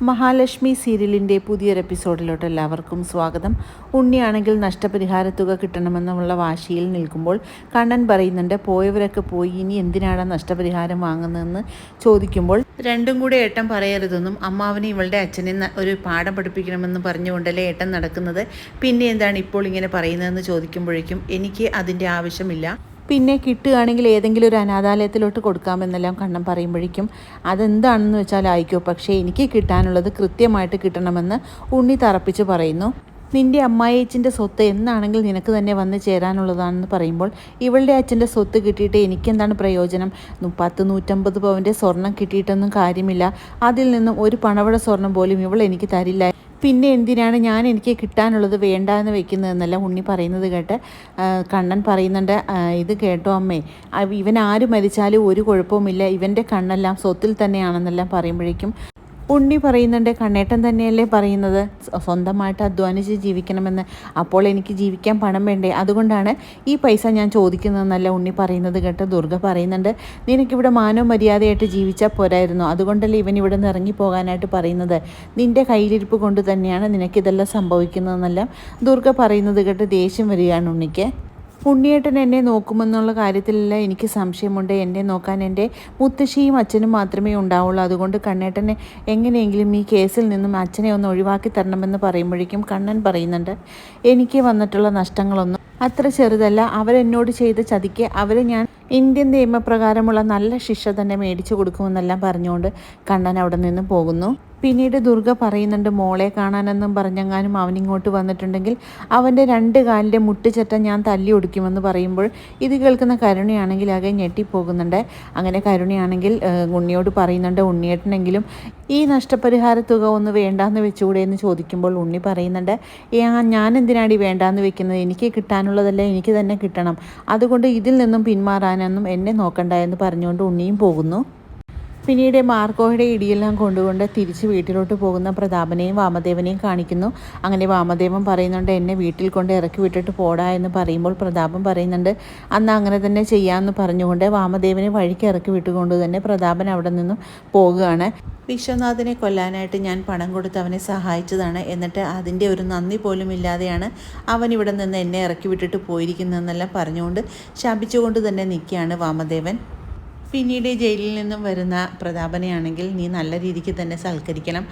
മഹാലക്ഷ്മി സീരിയലിൻ്റെ പുതിയൊരു എപ്പിസോഡിലോട്ട് എല്ലാവർക്കും സ്വാഗതം. ഉണ്ണിയാണെങ്കിൽ നഷ്ടപരിഹാര തുക കിട്ടണമെന്നുള്ള വാശിയിൽ നിൽക്കുമ്പോൾ കണ്ണൻ പറയുന്നുണ്ട്, പോയവരൊക്കെ പോയി, ഇനി എന്തിനാണ് നഷ്ടപരിഹാരം വാങ്ങുന്നതെന്ന് ചോദിക്കുമ്പോൾ രണ്ടും കൂടെ ഏട്ടൻ പറയരുതെന്നും അമ്മാവനെ ഇവളുടെ അച്ഛനെ ഒരു പാഠം പഠിപ്പിക്കണമെന്ന് പറഞ്ഞുകൊണ്ടല്ലേ ഏട്ടൻ നടക്കുന്നത്, പിന്നെ എന്താണ് ഇപ്പോൾ ഇങ്ങനെ പറയുന്നതെന്ന് ചോദിക്കുമ്പോഴേക്കും എനിക്ക് അതിൻ്റെ ആവശ്യമില്ല, പിന്നെ കിട്ടുകയാണെങ്കിൽ ഏതെങ്കിലും ഒരു അനാഥാലയത്തിലോട്ട് കൊടുക്കാമെന്നെല്ലാം കണ്ണൻ പറയുമ്പോഴേക്കും അതെന്താണെന്ന് വെച്ചാൽ ആയിക്കോ, പക്ഷേ എനിക്ക് കിട്ടാനുള്ളത് കൃത്യമായിട്ട് കിട്ടണമെന്ന് ഉണ്ണി തറപ്പിച്ച് പറയുന്നു. നിൻ്റെ അമ്മായിയച്ഛൻ്റെ സ്വത്ത് എന്നാണെങ്കിൽ നിനക്ക് തന്നെ വന്ന് ചേരാനുള്ളതാണെന്ന് പറയുമ്പോൾ ഇവളുടെ അച്ഛൻ്റെ സ്വത്ത് കിട്ടിയിട്ട് എനിക്കെന്താണ് പ്രയോജനം? 150 പവൻ്റെ സ്വർണം കിട്ടിയിട്ടൊന്നും കാര്യമില്ല, അതിൽ നിന്നും ഒരു പണവട സ്വർണം പോലും ഇവൾ എനിക്ക് തരില്ല, പിന്നെ എന്തിനാണ് ഞാൻ എനിക്ക് കിട്ടാനുള്ളത് വേണ്ട എന്ന് വെക്കുന്നതെന്നല്ല ഉണ്ണി പറയുന്നത് കേട്ട് കണ്ണൻ പറയുന്നുണ്ട്, ഇത് കേട്ടോ അമ്മേ, ഇവൻ ആര് മരിച്ചാലും ഒരു കുഴപ്പവുമില്ല, ഇവൻ്റെ കണ്ണെല്ലാം സ്വത്തിൽ തന്നെയാണെന്നെല്ലാം പറയുമ്പോഴേക്കും ഉണ്ണി പറയുന്നുണ്ട്, കണ്ണേട്ടൻ തന്നെയല്ലേ പറയുന്നത് സ്വന്തമായിട്ട് അധ്വാനിച്ച് ജീവിക്കണമെന്ന്, അപ്പോൾ എനിക്ക് ജീവിക്കാൻ പണം വേണ്ടേ, അതുകൊണ്ടാണ് ഈ പൈസ ഞാൻ ചോദിക്കുന്നതെന്നല്ല ഉണ്ണി പറയുന്നത് കേട്ട് ദുർഗ പറയുന്നുണ്ട്, നിനക്കിവിടെ മാനോ മര്യാദയായിട്ട് ജീവിച്ചാൽ പോരായിരുന്നു, അതുകൊണ്ടല്ലേ ഇവൻ ഇവിടെ നിന്ന് ഇറങ്ങിപ്പോകാനായിട്ട് പറയുന്നത്, നിൻ്റെ കയ്യിലിരിപ്പ് കൊണ്ട് തന്നെയാണ് നിനക്കിതെല്ലാം സംഭവിക്കുന്നതെന്നെല്ലാം ദുർഗ പറയുന്നത് കേട്ട് ദേഷ്യം വരികയാണ് ഉണ്ണിക്ക്. ഉണ്ണിയേട്ടൻ എന്നെ നോക്കുമെന്നുള്ള കാര്യത്തിലല്ല എനിക്ക് സംശയമുണ്ട്, എന്നെ നോക്കാൻ എൻ്റെ മുത്തശ്ശിയും അച്ഛനും മാത്രമേ ഉണ്ടാവുള്ളൂ, അതുകൊണ്ട് കണ്ണേട്ടനെ എങ്ങനെയെങ്കിലും ഈ കേസിൽ നിന്നും അച്ഛനെ ഒന്ന് ഒഴിവാക്കി തരണമെന്ന് പറയുമ്പോഴേക്കും കണ്ണൻ പറയുന്നുണ്ട്, എനിക്ക് വന്നിട്ടുള്ള നഷ്ടങ്ങളൊന്നും അത്ര ചെറുതല്ല, അവരെന്നോട് ചെയ്ത ചതിക്ക് അവരെ ഞാൻ ഇന്ത്യൻ നിയമപ്രകാരമുള്ള നല്ല ശിക്ഷ തന്നെ മേടിച്ചു കൊടുക്കുമെന്നെല്ലാം പറഞ്ഞുകൊണ്ട് കണ്ണൻ അവിടെ നിന്ന് പോകുന്നു. പിന്നീട് ദുർഗ പറയുന്നുണ്ട്, മോളെ കാണാനെന്നും പറഞ്ഞെങ്ങാനും അവനിങ്ങോട്ട് വന്നിട്ടുണ്ടെങ്കിൽ അവൻ്റെ 2 കാലിൻ്റെ മുട്ടുചട്ട ഞാൻ തല്ലി ഒടിക്കുമെന്ന് പറയുമ്പോൾ ഇത് കേൾക്കുന്ന കരുണയാണെങ്കിൽ ആകെ ഞെട്ടിപ്പോകുന്നുണ്ട്. അങ്ങനെ കരുണയാണെങ്കിൽ ഉണ്ണിയോട് പറയുന്നുണ്ട്, ഉണ്ണിയേട്ടനെങ്കിലും ഈ നഷ്ടപരിഹാര തുക ഒന്ന് വേണ്ടാന്ന് വെച്ചുകൂടെ എന്ന് ചോദിക്കുമ്പോൾ ഉണ്ണി പറയുന്നുണ്ട്, ഞാൻ എന്തിനാടി വേണ്ടാന്ന് വെക്കുന്നത്, എനിക്ക് കിട്ടാനുള്ളതല്ല എനിക്ക് തന്നെ കിട്ടണം, അതുകൊണ്ട് ഇതിൽ നിന്നും പിന്മാറാനൊന്നും എന്നെ നോക്കണ്ട എന്ന് പറഞ്ഞുകൊണ്ട് ഉണ്ണിയും പോകുന്നു. പിന്നീട് മാർക്കോയുടെ ഇടിയെല്ലാം കൊണ്ടുകൊണ്ട് തിരിച്ച് വീട്ടിലോട്ട് പോകുന്ന പ്രതാപനെയും വാമദേവനെയും കാണിക്കുന്നു. അങ്ങനെ വാമദേവൻ പറയുന്നുണ്ട്, എന്നെ വീട്ടിൽ കൊണ്ട് ഇറക്കി വിട്ടിട്ട് പോടാ എന്ന് പറയുമ്പോൾ പ്രതാപൻ പറയുന്നുണ്ട്, അന്ന് അങ്ങനെ തന്നെ ചെയ്യാമെന്ന് പറഞ്ഞുകൊണ്ട് വാമദേവനെ വഴിക്ക് ഇറക്കി വിട്ടുകൊണ്ട് തന്നെ പ്രതാപൻ അവിടെ നിന്നും പോകുകയാണ്. വിശ്വനാഥനെ കൊല്ലാനായിട്ട് ഞാൻ പണം കൊടുത്ത് അവനെ സഹായിച്ചതാണ്, എന്നിട്ട് അതിൻ്റെ ഒരു നന്ദി പോലും ഇല്ലാതെയാണ് അവൻ ഇവിടെ നിന്ന് എന്നെ ഇറക്കി വിട്ടിട്ട് പോയിരിക്കുന്നതെന്നെല്ലാം പറഞ്ഞുകൊണ്ട് ശപിച്ചുകൊണ്ട് തന്നെ നിൽക്കുകയാണ് വാമദേവൻ. പിന്നീട് ജയിലിൽ നിന്നും വരുന്ന പ്രതാപനെയാണെങ്കിൽ നീ നല്ല രീതിക്ക് തന്നെ സൽക്കരിക്കണം,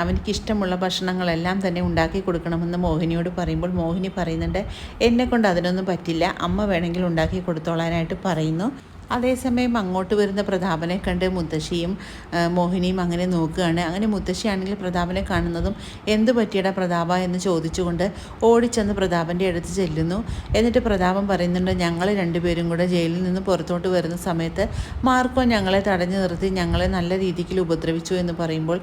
അവനിക്കിഷ്ടമുള്ള ഭക്ഷണങ്ങളെല്ലാം തന്നെ ഉണ്ടാക്കി കൊടുക്കണമെന്ന് മോഹിനിയോട് പറയുമ്പോൾ മോഹിനി പറയുന്നുണ്ട്, എന്നെക്കൊണ്ട് അതിനൊന്നും പറ്റില്ല, അമ്മ വേണമെങ്കിൽ ഉണ്ടാക്കി കൊടുത്തോളാനായിട്ട് പറയുന്നു. അതേസമയം അങ്ങോട്ട് വരുന്ന പ്രതാപനെ കണ്ട് മുത്തശ്ശിയും മോഹിനിയും അങ്ങനെ നോക്കുകയാണ്. അങ്ങനെ മുത്തശ്ശിയാണെങ്കിൽ പ്രതാപനെ കാണുന്നതും എന്ത് പറ്റിയടാ പ്രതാപ എന്ന് ചോദിച്ചുകൊണ്ട് ഓടിച്ചെന്ന് പ്രതാപൻ്റെ അടുത്ത് ചെല്ലുന്നു. എന്നിട്ട് പ്രതാപൻ പറയുന്നുണ്ട്, ഞങ്ങൾ 2 പേരും കൂടെ ജയിലിൽ നിന്ന് പുറത്തോട്ട് വരുന്ന സമയത്ത് മാർക്കോ ഞങ്ങളെ തടഞ്ഞു നിർത്തി ഞങ്ങളെ നല്ല രീതിക്ക് ഉപദ്രവിച്ചു എന്ന് പറയുമ്പോൾ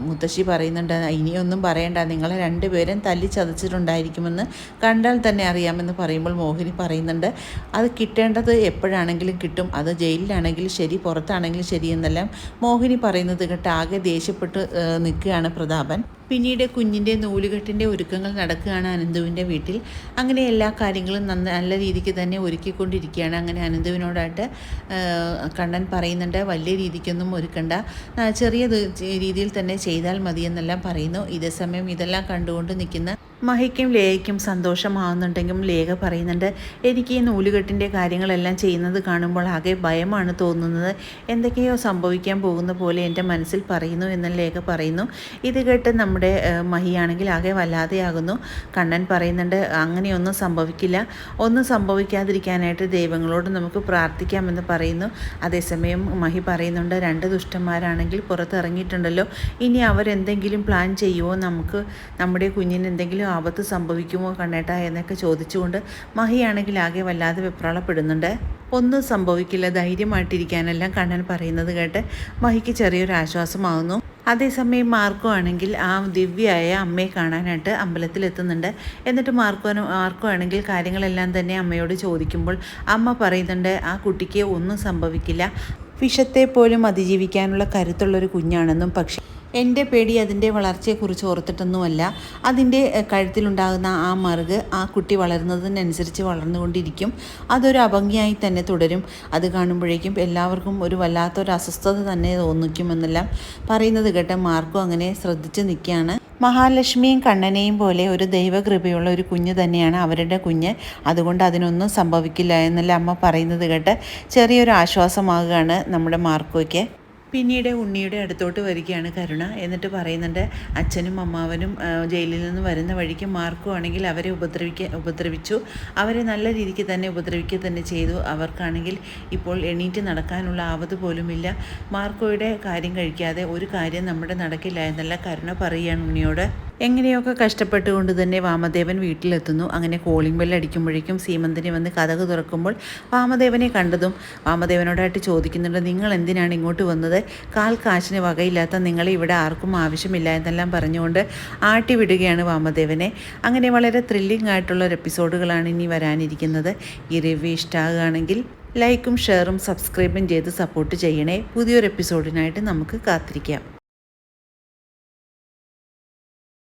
മുത്തശ്ശി പറയുന്നുണ്ട്, ഇനിയൊന്നും പറയണ്ട, നിങ്ങളെ 2 പേരും തല്ലി ചതച്ചിട്ടുണ്ടായിരിക്കുമെന്ന് കണ്ടാൽ തന്നെ അറിയാമെന്ന് പറയുമ്പോൾ മോഹിനി പറയുന്നുണ്ട്, അത് കിട്ടേണ്ടത് എപ്പോഴാണ് കിട്ടും, അത് ജയിലിലാണെങ്കിലും ശരി പുറത്താണെങ്കിലും ശരി എന്നെല്ലാം മോഹിനി പറയുന്നത് കേട്ട് ആകെ ദേഷ്യപ്പെട്ട് നിൽക്കുകയാണ് പ്രതാപൻ. പിന്നീട് കുഞ്ഞിൻ്റെ നൂലുകെട്ടിൻ്റെ ഒരുക്കങ്ങൾ നടക്കുകയാണ് അനന്തുവിൻ്റെ വീട്ടിൽ. അങ്ങനെ എല്ലാ കാര്യങ്ങളും നല്ല രീതിക്ക് തന്നെ ഒരുക്കിക്കൊണ്ടിരിക്കുകയാണ്. അങ്ങനെ അനന്തുവിനോടായിട്ട് കണ്ണൻ പറയുന്നുണ്ട്, വലിയ രീതിക്കൊന്നും ഒരുക്കണ്ട, ചെറിയ രീതിയിൽ തന്നെ ചെയ്താൽ മതിയെന്നെല്ലാം പറയുന്നു. ഇതേ സമയം ഇതെല്ലാം കണ്ടുകൊണ്ട് നിൽക്കുന്ന മഹിക്കും ലേഖയ്ക്കും സന്തോഷമാവുന്നുണ്ടെങ്കിലും ലേഖ പറയുന്നുണ്ട്, എനിക്ക് ഈ നൂലുകെട്ടിൻ്റെ കാര്യങ്ങളെല്ലാം ചെയ്യുന്നത് കാണുമ്പോൾ ആകെ ഭയമാണ് തോന്നുന്നത്, എന്തൊക്കെയോ സംഭവിക്കാൻ പോകുന്ന പോലെ എൻ്റെ മനസ്സിൽ പറയുന്നു എന്ന് ലേഖ പറയുന്നു. ഇത് കേട്ട് നമ്മുടെ മഹിയാണെങ്കിൽ ആകെ വല്ലാതെയാകുന്നു. കണ്ണൻ പറയുന്നുണ്ട്, അങ്ങനെയൊന്നും സംഭവിക്കില്ല, ഒന്നും സംഭവിക്കാതിരിക്കാനായിട്ട് ദൈവങ്ങളോട് നമുക്ക് പ്രാർത്ഥിക്കാമെന്ന് പറയുന്നു. അതേസമയം മഹി പറയുന്നുണ്ട്, 2 ദുഷ്ടന്മാരാണെങ്കിൽ പുറത്തിറങ്ങിയിട്ടുണ്ടല്ലോ, ഇനി അവരെന്തെങ്കിലും പ്ലാൻ ചെയ്യുമോ, നമ്മുടെ കുഞ്ഞിന് എന്തെങ്കിലും ആപത്ത് സംഭവിക്കുമോ കണ്ണേട്ടാ എന്നൊക്കെ ചോദിച്ചുകൊണ്ട് മഹിയാണെങ്കിൽ ആകെ വല്ലാതെ വെപ്രാളപ്പെടുന്നുണ്ട്. ഒന്നും സംഭവിക്കില്ല, ധൈര്യമായിട്ടിരിക്കാനെല്ലാം കണ്ണൻ പറയുന്നത് കേട്ട് മഹിക്ക് ചെറിയൊരു ആശ്വാസമാകുന്നു. അതേസമയം മാർക്കോ ആണെങ്കിൽ ആ ദിവ്യയായ അമ്മയെ കാണാനായിട്ട് അമ്പലത്തിലെത്തുന്നുണ്ട്. എന്നിട്ട് മാർക്കോ ആണെങ്കിൽ കാര്യങ്ങളെല്ലാം തന്നെ അമ്മയോട് ചോദിക്കുമ്പോൾ അമ്മ പറയുന്നുണ്ട്, ആ കുട്ടിക്ക് ഒന്നും സംഭവിക്കില്ല, വിഷത്തെ പോലും അതിജീവിക്കാനുള്ള കരുത്തുള്ളൊരു കുഞ്ഞാണെന്നും, പക്ഷേ എൻ്റെ പേടി അതിൻ്റെ വളർച്ചയെക്കുറിച്ച് ഓർത്തിട്ടൊന്നുമല്ല. അതിൻ്റെ കഴുത്തിലുണ്ടാകുന്ന ആ മറുക് ആ കുട്ടി വളരുന്നതിനനുസരിച്ച് വളർന്നുകൊണ്ടിരിക്കും. അതൊരു അഭംഗിയായി തന്നെ തുടരും. അത് കാണുമ്പോഴേക്കും എല്ലാവർക്കും ഒരു വല്ലാത്തൊരു അസ്വസ്ഥത തന്നെ തോന്നിക്കുമെന്നെല്ലാം പറയുന്നത് കേട്ട് മാർക്കും അങ്ങനെ ശ്രദ്ധിച്ച് നിൽക്കുകയാണ്. മഹാലക്ഷ്മിയും കണ്ണനെയും പോലെ ഒരു ദൈവകൃപയുള്ള ഒരു കുഞ്ഞ് തന്നെയാണ് അവരുടെ കുഞ്ഞ്. അതുകൊണ്ട് അതിനൊന്നും സംഭവിക്കില്ല എന്നല്ല അമ്മ പറയുന്നത് കേട്ട് ചെറിയൊരു ആശ്വാസമാകുകയാണ് നമ്മുടെ മാർക്കോയ്ക്ക്. പിന്നീട് ഉണ്ണിയുടെ അടുത്തോട്ട് വരികയാണ് കരുണ. എന്നിട്ട് പറയുന്നുണ്ട്, അച്ഛനും അമ്മാവനും ജയിലിൽ നിന്ന് വരുന്ന വഴിക്ക് മാർക്കോ ആണെങ്കിൽ അവരെ ഉപദ്രവിച്ചു. അവരെ നല്ല രീതിക്ക് തന്നെ ഉപദ്രവിക്കുക തന്നെ ചെയ്തു. അവർക്കാണെങ്കിൽ ഇപ്പോൾ എണീറ്റ് നടക്കാനുള്ള ആവത് പോലുമില്ല. മാർക്കോയുടെ കാര്യം കഴിക്കാതെ ഒരു കാര്യം നമ്മുടെ നടക്കില്ല എന്നല്ല കരുണ പറയുകയാണ് ഉണ്ണിയോട്. എങ്ങനെയൊക്കെ കഷ്ടപ്പെട്ടുകൊണ്ട് തന്നെ വാമദേവൻ വീട്ടിലെത്തുന്നു. അങ്ങനെ കോളിംഗ് ബെൽ അടിക്കുമ്പോഴേക്കും സീമന്തിനി വന്ന് കതക് തുറക്കുമ്പോൾ വാമദേവനെ കണ്ടതും വാമദേവനോടായിട്ട് ചോദിക്കുന്നുണ്ട്, നിങ്ങൾ എന്തിനാണ് ഇങ്ങോട്ട് വന്നത്? കാൽ കാശിന് വകയില്ലാത്ത നിങ്ങളെ ഇവിടെ ആർക്കും ആവശ്യമില്ല എന്നെല്ലാം പറഞ്ഞുകൊണ്ട് ആട്ടി വിടുകയാണ് വാമദേവനെ. അങ്ങനെ വളരെ ത്രില്ലിംഗ് ആയിട്ടുള്ള ഒരു എപ്പിസോഡുകളാണ് ഇനി വരാനിരിക്കുന്നത്. ഈ റിവ്യൂ ഇഷ്ടമാകുകയാണെങ്കിൽ ലൈക്കും ഷെയറും സബ്സ്ക്രൈബും ചെയ്ത് സപ്പോർട്ട് ചെയ്യണേ. പുതിയൊരു എപ്പിസോഡിനായിട്ട് നമുക്ക് കാത്തിരിക്കാം.